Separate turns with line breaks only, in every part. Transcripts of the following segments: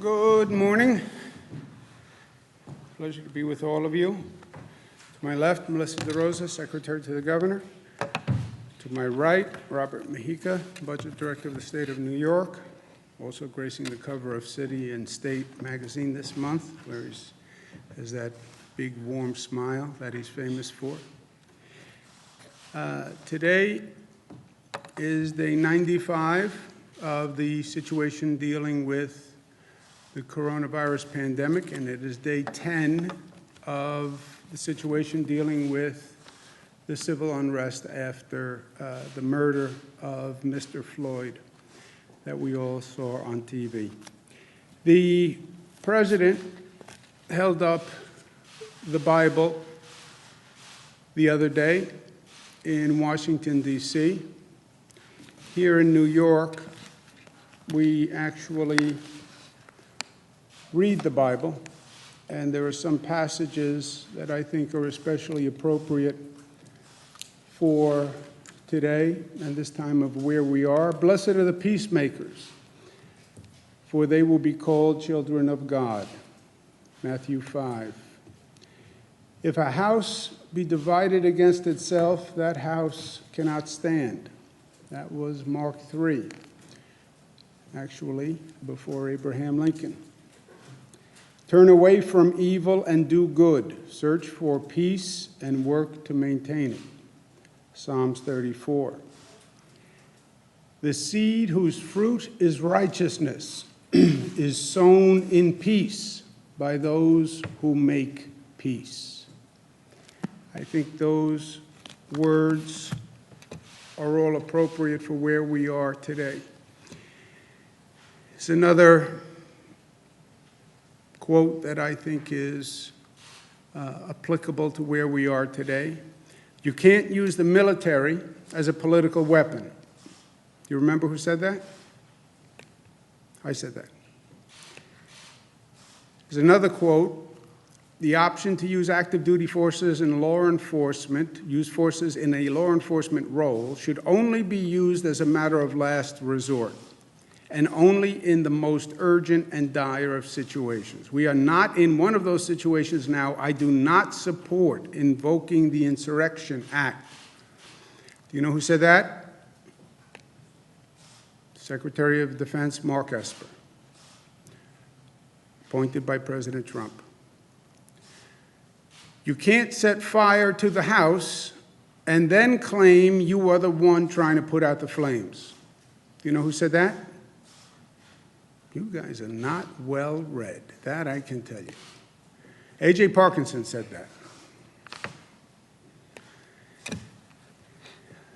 Good morning. Pleasure to be with all of you. To my left, Melissa DeRosa, Secretary to the Governor. To my right, Robert Mujica, Budget Director of the State of New York, also gracing the cover of City and State magazine this month, where he has that big, warm smile that he's famous for. Today is day 95 of the situation dealing with the coronavirus pandemic, and it is day 10 of the situation dealing with the civil unrest after the murder of Mr. Floyd that we all saw on TV. The president held up the Bible the other day in Washington, D.C. Here in New York, we actually read the Bible, and there are some passages that I think are especially appropriate for today and this time of where we are. Blessed are the peacemakers, for they will be called children of God. Matthew 5. If a house be divided against itself, that house cannot stand. That was Mark 3, actually before Abraham Lincoln. Turn away from evil and do good. Search for peace and work to maintain it. Psalms 34. The seed whose fruit is righteousness is sown in peace by those who make peace. I think those words are all appropriate for where we are today. It's another quote that I think is applicable to where we are today. You can't use the military as a political weapon. Do you remember who said that? I said that. There's another quote. The option to use active duty forces in law enforcement, use forces in a law enforcement role, should only be used as a matter of last resort, and only in the most urgent and dire of situations. We are not in one of those situations now. I do not support invoking the Insurrection Act. Do you know who said that? Secretary of Defense Mark Esper, appointed by President Trump. You can't set fire to the house and then claim you are the one trying to put out the flames. Do you know who said that? You guys are not well read. That I can tell you. A.J. Parkinson said that.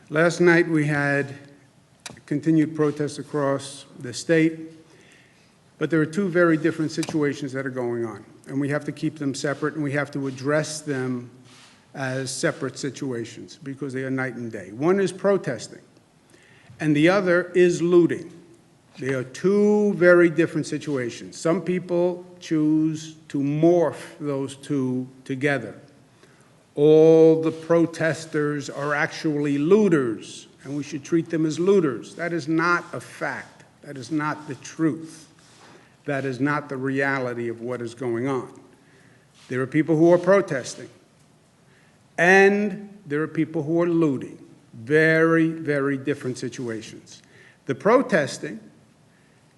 Last night we had continued protests across the state, but there are two very different situations that are going on, and we have to keep them separate, and we have to address them as separate situations because they are night and day. One is protesting, and the other is looting. They are two very different situations. Some people choose to morph those two together. All the protesters are actually looters, and we should treat them as looters. That is not a fact. That is not the truth. That is not the reality of what is going on. There are people who are protesting, and there are people who are looting. Very, very different situations. The protesting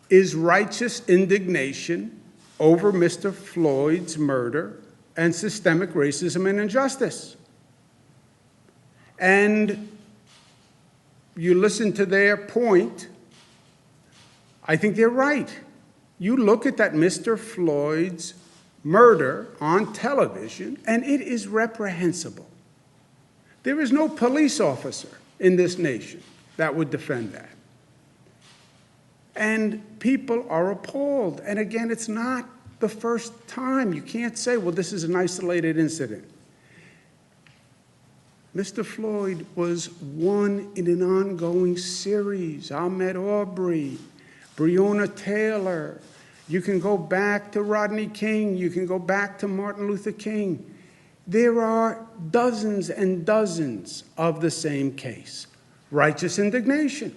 is righteous indignation over Mr. Floyd's murder and systemic racism and injustice. And you listen to their point, I think they're right. You look at that Mr. Floyd's murder on television, and it is reprehensible. There is no police officer in this nation that would defend that. And people are appalled. And again, it's not the first time. You can't say, well, this is an isolated incident. Mr. Floyd was one in an ongoing series. Ahmaud Arbery, Breonna Taylor. You can go back to Rodney King. You can go back to Martin Luther King. There are dozens and dozens of the same case. Righteous indignation.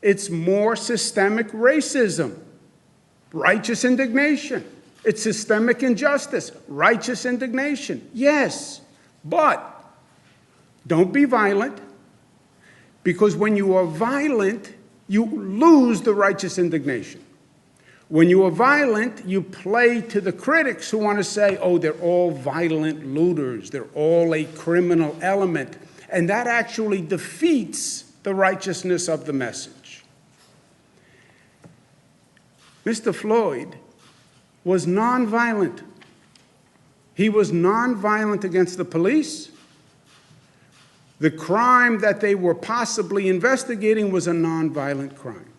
It's more systemic racism. Righteous indignation. It's systemic injustice. Righteous indignation. Yes, but don't be violent, because when you are violent, you lose the righteous indignation. When you are violent, you play to the critics who want to say, oh, they're all violent looters. They're all a criminal element. And that actually defeats the righteousness of the message. Mr. Floyd was nonviolent. He was nonviolent against the police. The crime that they were possibly investigating was a nonviolent crime.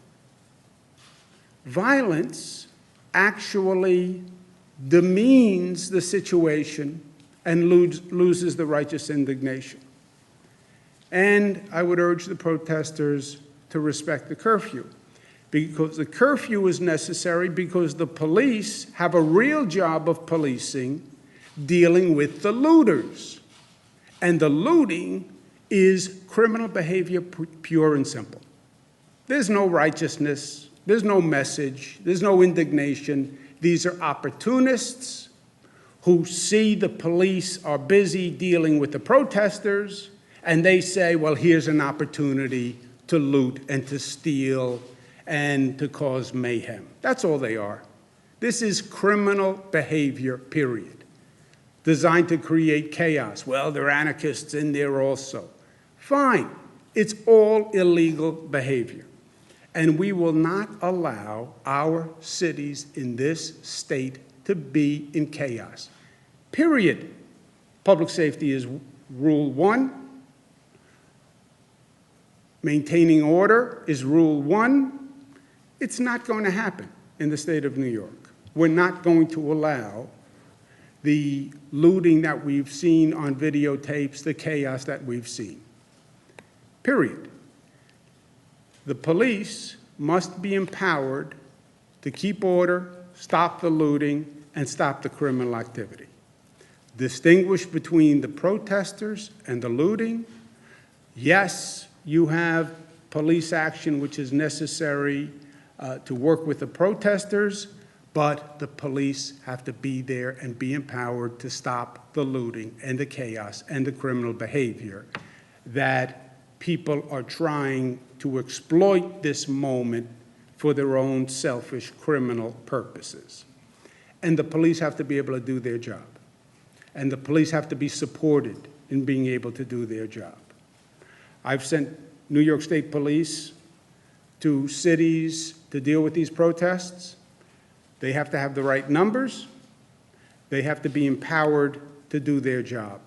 Violence actually demeans the situation and loses the righteous indignation. And I would urge the protesters to respect the curfew, because the curfew is necessary because the police have a real job of policing, dealing with the looters. And the looting is criminal behavior, pure and simple. There's no righteousness, there's no message, there's no indignation. These are opportunists who see the police are busy dealing with the protesters, and they say, well, here's an opportunity to loot and to steal and to cause mayhem. That's all they are. This is criminal behavior, period, designed to create chaos. Well, there are anarchists in there also. Fine. It's all illegal behavior. And we will not allow our cities in this state to be in chaos. Period. Public safety is rule one. Maintaining order is rule one. It's not going to happen in the state of New York. We're not going to allow the looting that we've seen on videotapes, the chaos that we've seen. Period. The police must be empowered to keep order, stop the looting, and stop the criminal activity. Distinguish between the protesters and the looting. Yes, you have police action which is necessary to work with the protesters, but the police have to be there and be empowered to stop the looting and the chaos and the criminal behavior that people are trying to exploit this moment for their own selfish criminal purposes. And the police have to be able to do their job. And the police have to be supported in being able to do their job. I've sent New York State Police to cities to deal with these protests. They have to have the right numbers. They have to be empowered to do their job.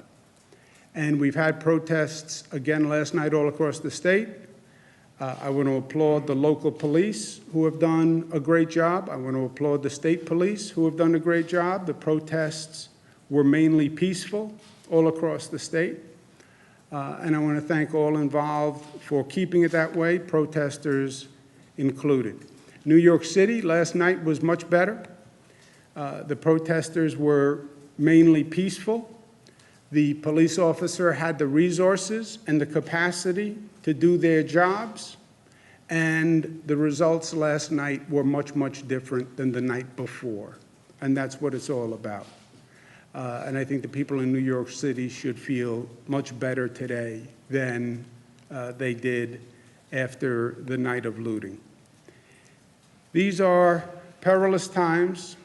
And we've had protests again last night all across the state. I want to applaud the local police who have done a great job. I want to applaud the state police who have done a great job. The protests were mainly peaceful all across the state. And I want to thank all involved for keeping it that way, protesters included. New York City last night was much better. The protesters were mainly peaceful. The police officer had the resources and the capacity to do their jobs, and the results last night were much, much different than the night before, and that's what it's all about. And I think the people in New York City should feel much better today than they did after the night of looting. These are perilous times.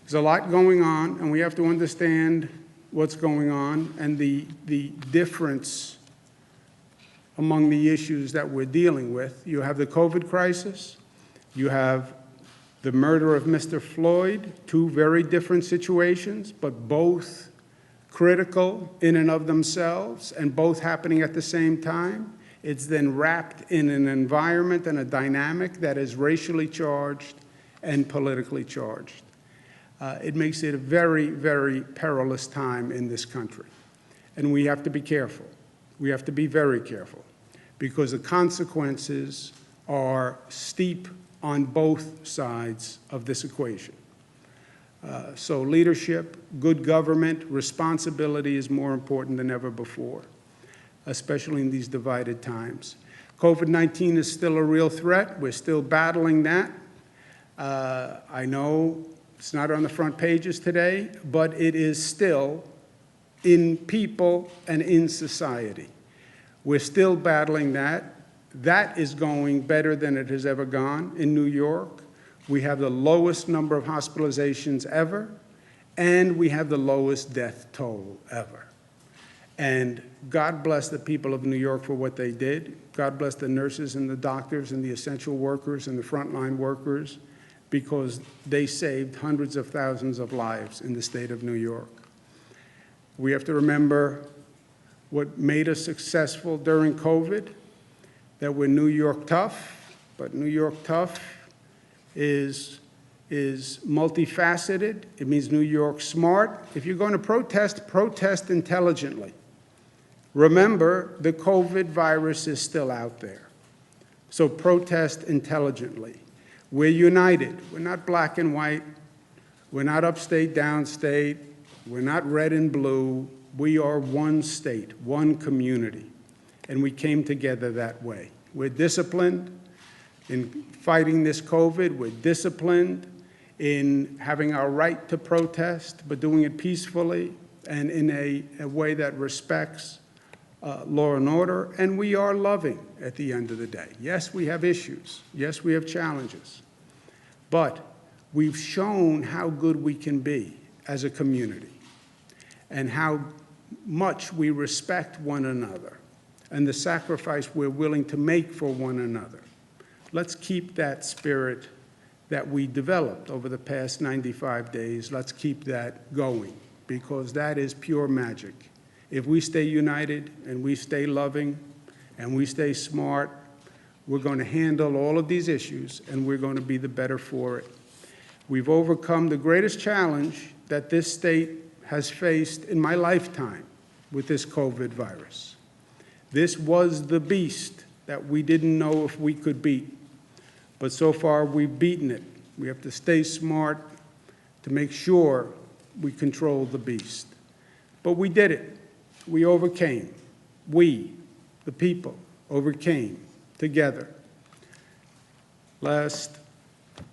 There's a lot going on, and we have to understand what's going on and the difference among the issues that we're dealing with. You have the COVID crisis. You have the murder of Mr. Floyd, two very different situations, but both critical in and of themselves and both happening at the same time. It's then wrapped in an environment and a dynamic that is racially charged and politically charged. It makes it a very, very perilous time in this country. And we have to be careful. We have to be very careful because the consequences are steep on both sides of this equation. So leadership, good government, responsibility is more important than ever before, especially in these divided times. COVID-19 is still a real threat. We're still battling that. I know it's not on the front pages today, but it is still in people and in society. We're still battling that. That is going better than it has ever gone in New York. We have the lowest number of hospitalizations ever, and we have the lowest death toll ever. And God bless the people of New York for what they did. God bless the nurses and the doctors and the essential workers and the frontline workers, because they saved hundreds of thousands of lives in the state of New York. We have to remember what made us successful during COVID, that we're New York tough, but New York tough is multifaceted. It means New York smart. If you're going to protest, protest intelligently. Remember, the COVID virus is still out there. So protest intelligently. We're united. We're not black and white. We're not upstate, downstate. We're not red and blue. We are one state, one community. And we came together that way. We're disciplined in fighting this COVID. We're disciplined in having our right to protest, but doing it peacefully and in a way that respects law and order. And we are loving at the end of the day. Yes, we have issues. Yes, we have challenges. But we've shown how good we can be as a community and how much we respect one another and the sacrifice we're willing to make for one another. Let's keep that spirit that we developed over the past 95 days. Let's keep that going, because that is pure magic. If we stay united and we stay loving and we stay smart, we're going to handle all of these issues and we're going to be the better for it. We've overcome the greatest challenge that this state has faced in my lifetime with this COVID virus. This was the beast that we didn't know if we could beat. But so far, we've beaten it. We have to stay smart to make sure we control the beast. But we did it. We overcame. We, the people, overcame together. Last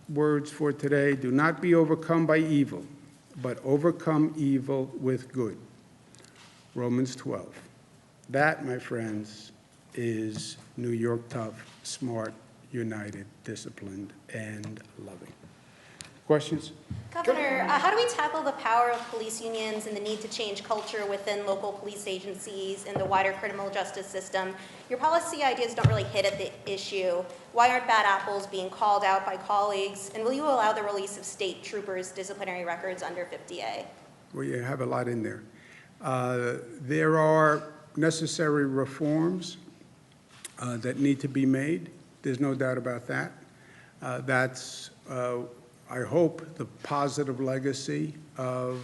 words for today: do not be overcome by evil, but overcome evil with good. Romans 12. That, my friends, is New York tough, smart, united, disciplined, and loving. Questions?
Governor, how do we tackle the power of police unions and the need to change culture within local police agencies and the wider criminal justice system? Your policy ideas don't really hit at the issue. Why aren't bad apples being called out by colleagues? And will you allow the release of state troopers' disciplinary records under 50A?
Well, you have a lot in there. There are necessary reforms that need to be made. There's no doubt about that. That's, I hope, the positive legacy of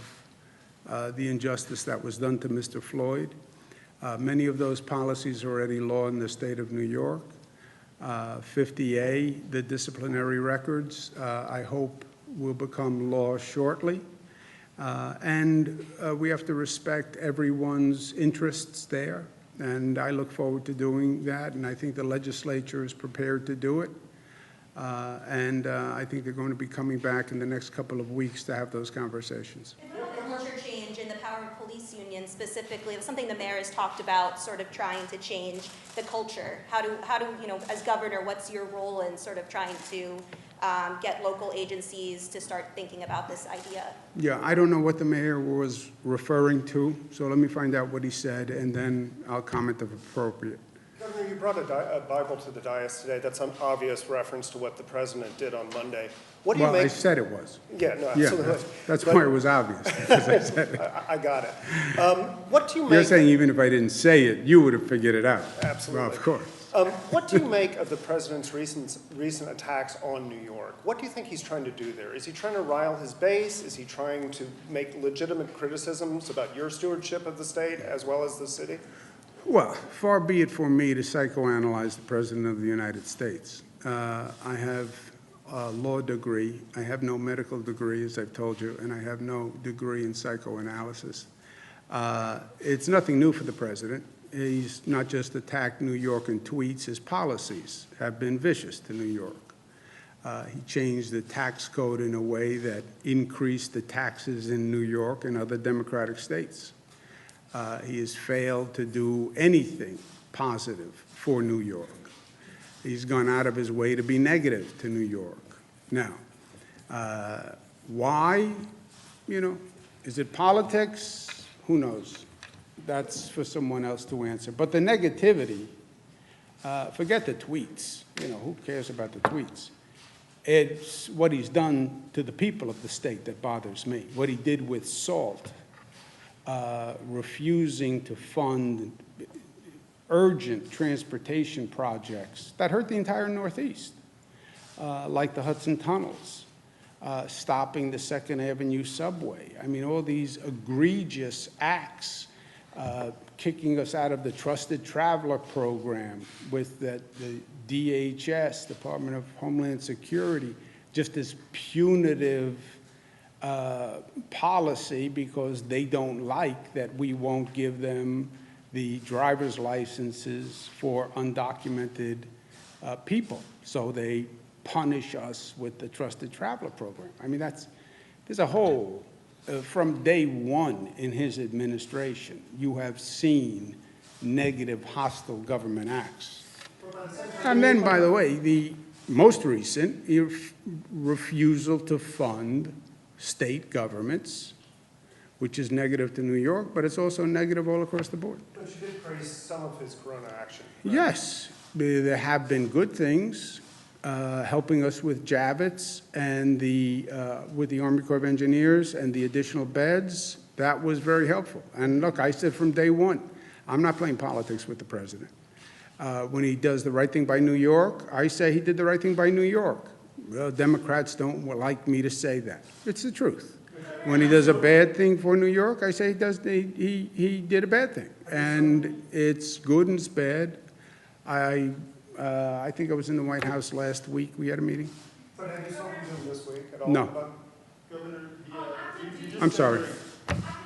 the injustice that was done to Mr. Floyd. Many of those policies are already law in the state of New York. 50A, the disciplinary records, I hope will become law shortly. And we have to respect everyone's interests there. And I look forward to doing that. And I think the legislature is prepared to do it. And I think they're going to be coming back in the next couple of weeks to have those conversations.
The culture change in the power of police unions specifically, that's something the mayor has talked about, sort of trying to change the culture. How do you know, as governor, what's your role in sort of trying to get local agencies to start thinking about this idea?
Yeah, I don't know what the mayor was referring to, so let me find out what he said, and then I'll comment if appropriate.
Governor, you brought a Bible to the dais today. That's an obvious reference to what the president did on Monday. What do you make?
I said it was.
Yeah, no, absolutely.
Yeah, that's why it was obvious, because I said it.
I got it. What do you make?
You're saying even if I didn't say it, you would have figured it out.
Absolutely.
Well, of course.
What do you make of the president's recent attacks on New York? What do you think he's trying to do there? Is he trying to rile his base? Is he trying to make legitimate criticisms about your stewardship of the state as well as the city?
Well, far be it for me to psychoanalyze the President of the United States. I have a law degree. I have no medical degree, as I've told you, and I have no degree in psychoanalysis. It's nothing new for the President. He's not just attacked New York in tweets. His policies have been vicious to New York. He changed the tax code in a way that increased the taxes in New York and other Democratic states. He has failed to do anything positive for New York. He's gone out of his way to be negative to New York. Now, why? You know, is it politics? Who knows? That's for someone else to answer. But the negativity, forget the tweets. You know, who cares about the tweets? It's what he's done to the people of the state that bothers me. What he did with SALT, refusing to fund urgent transportation projects that hurt the entire Northeast, like the Hudson Tunnels, stopping the 2nd Avenue subway. I mean, all these egregious acts, kicking us out of the Trusted Traveler program with the DHS, Department of Homeland Security, just this punitive policy because they don't like that we won't give them the driver's licenses for undocumented people. So they punish us with the Trusted Traveler program. I mean, there's a whole, from day one in his administration, you have seen negative, hostile government acts. And then, by the way, the most recent refusal to fund state governments, which is negative to New York, but it's also negative all across the board.
But you did praise some of his Corona action. Right?
Yes, there have been good things, helping us with Javits and with the Army Corps of Engineers and the additional beds. That was very helpful. And look, I said from day one, I'm not playing politics with the president. When he does the right thing by New York, I say he did the right thing by New York. Well, Democrats don't like me to say that. It's the truth. When he does a bad thing for New York, I say he did a bad thing. And it's good and it's bad. I think I was in the White House last week. We had a meeting.
But have you spoken to him this week at all?
No.
Governor,
I'm sorry.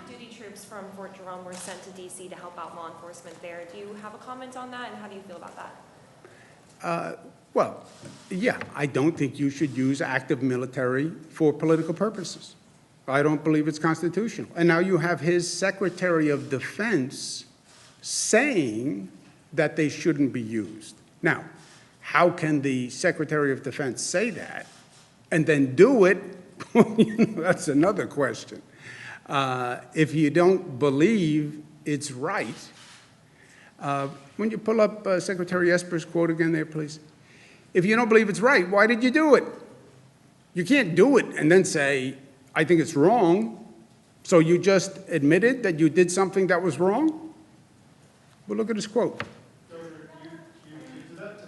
Duty troops from Fort Jerome were sent to D.C. to help out law enforcement there. Do you have a comment on that, and how do you feel about that?
Well, yeah, I don't think you should use active military for political purposes. I don't believe it's constitutional. And now you have his Secretary of Defense saying that they shouldn't be used. Now, how can the Secretary of Defense say that and then do it? That's another question. If you don't believe it's right, when you pull up Secretary Esper's quote again there, please. If you don't believe it's right, why did you do it? You can't do it and then say, I think it's wrong. So you just admitted that you did something that was wrong? Well, look at his quote.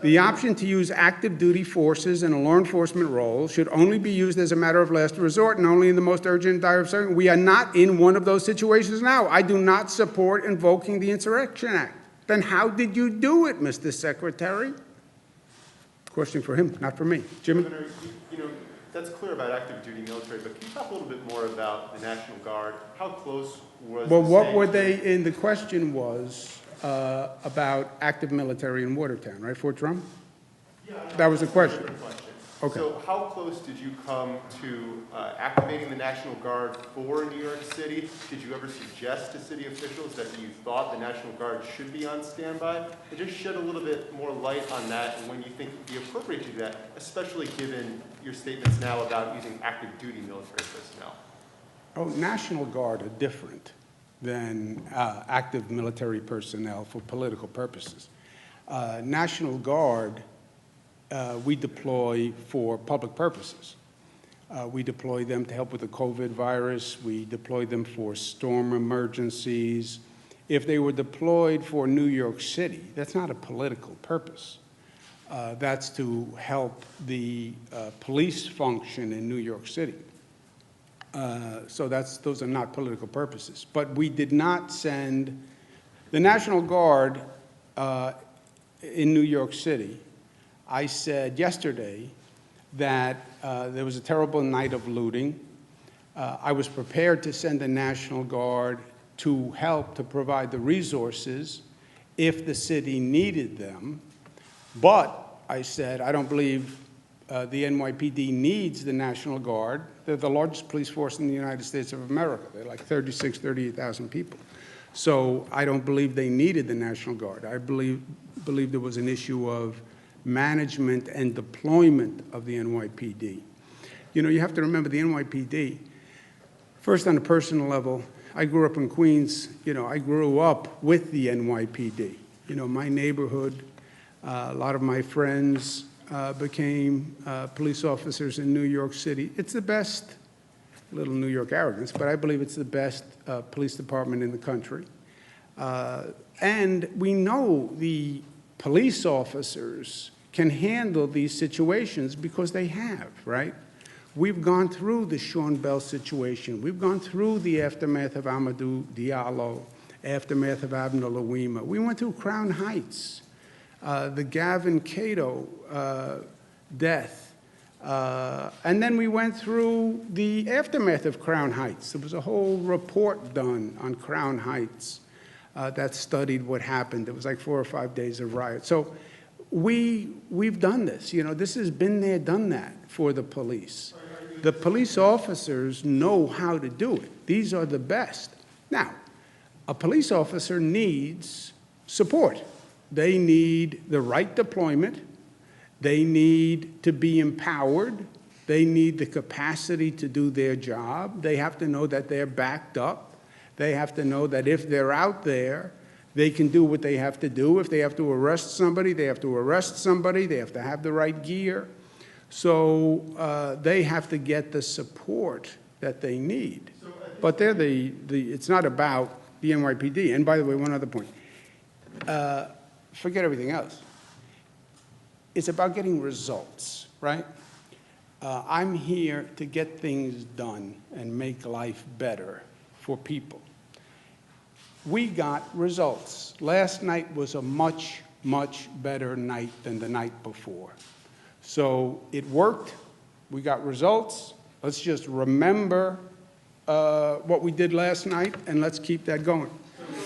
The option to use active duty forces in a law enforcement role should only be used as a matter of last resort and only in the most urgent and dire circumstances. We are not in one of those situations now. I do not support invoking the Insurrection Act. Then how did you do it, Mr. Secretary? Question for him, not for me. Jimmy?
Governor, you know, that's clear about active duty military, but can you talk a little bit more about the National Guard? How close was
Well,
the
what
state
were
to-
they, in the question was about active military in Watertown, right, Fort Drum?
Yeah,
That was the question.
Different question.
Okay.
So how close did you come to activating the National Guard for New York City? Did you ever suggest to city officials that you thought the National Guard should be on standby? And just shed a little bit more light on that and when you think it would be appropriate to do that, especially given your statements now about using active duty military personnel.
Oh, National Guard are different than active military personnel for political purposes. National Guard, we deploy for public purposes. We deploy them to help with the COVID virus. We deploy them for storm emergencies. If they were deployed for New York City, that's not a political purpose. That's to help the police function in New York City. So those are not political purposes. But we did not send the National Guard in New York City. I said yesterday that there was a terrible night of looting. I was prepared to send the National Guard to help to provide the resources if the city needed them. But I said, I don't believe the NYPD needs the National Guard. They're the largest police force in the United States of America. They're like 38,000 people. So I don't believe they needed the National Guard. I believe there was an issue of management and deployment of the NYPD. You know, you have to remember the NYPD, first on a personal level, I grew up in Queens. You know, I grew up with the NYPD. You know, my neighborhood, a lot of my friends became police officers in New York City. It's the best, a little New York arrogance, but I believe it's the best police department in the country. And we know the police officers can handle these situations because they have, right? We've gone through the Sean Bell situation. We've gone through the aftermath of Amadou Diallo, aftermath of Abner Louima. We went through Crown Heights, the Gavin Cato death. And then we went through the aftermath of Crown Heights. There was a whole report done on Crown Heights that studied what happened. It was like 4 or 5 days of riot. So we've done this. You know, this has been there, done that for the police. The police officers know how to do it. These are the best. Now, a police officer needs support. They need the right deployment. They need to be empowered. They need the capacity to do their job. They have to know that they're backed up. They have to know that if they're out there, they can do what they have to do. If they have to arrest somebody, they have to arrest somebody. They have to have the right gear. So they have to get the support that they need. But they're it's not about the NYPD. And by the way, one other point. Forget everything else. It's about getting results, right? I'm here to get things done and make life better for people. We got results. Last night was a much, much better night than the night before. So it worked. We got results. Let's just remember what we did last night, and let's keep that going.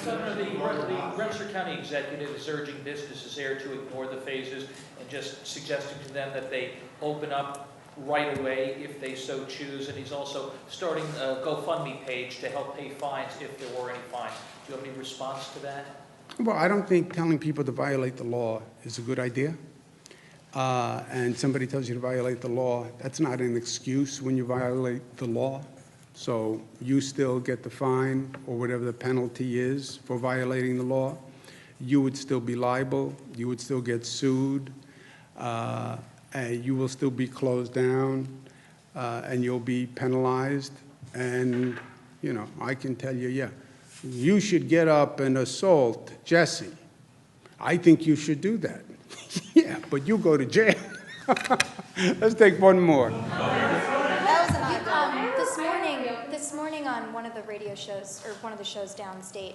Governor, the Rensselaer County executive is urging businesses there to ignore the phases and just suggesting to them that they open up right away if they so choose. And he's also starting a GoFundMe page to help pay fines if there were any fines. Do you have any response to that?
Well, I don't think telling people to violate the law is a good idea. And somebody tells you to violate the law, that's not an excuse when you violate the law. So you still get the fine or whatever the penalty is for violating the law. You would still be liable. You would still get sued. And you will still be closed down. And you'll be penalized. And, you know, I can tell you, yeah, you should get up and assault Jesse. I think you should do that. Yeah, but you go to jail. Let's take one more.
This morning on one of the radio shows, or one of the shows downstate,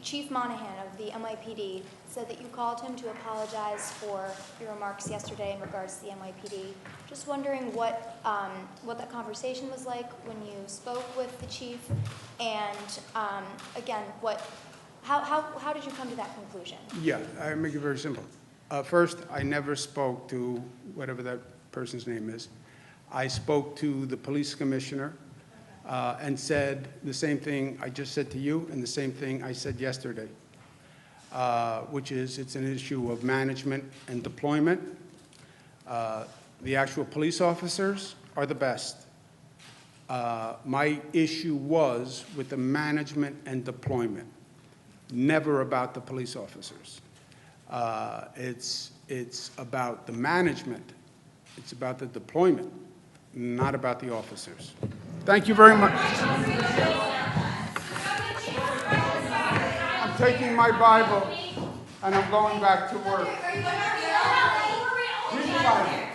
Chief Monahan of the NYPD said that you called him to apologize for your remarks yesterday in regards to the NYPD. Just wondering what that conversation was like when you spoke with the chief, and again, how did you come to that conclusion?
Yeah, I make it very simple. First, I never spoke to whatever that person's name is. I spoke to the police commissioner and said the same thing I just said to you and the same thing I said yesterday, which is it's an issue of management and deployment. The actual police officers are the best. My issue was with the management and deployment, never about the police officers. It's about the management. It's about the deployment, not about the officers. Thank you very much. I'm taking my Bible and I'm going back to work. Read the Bible.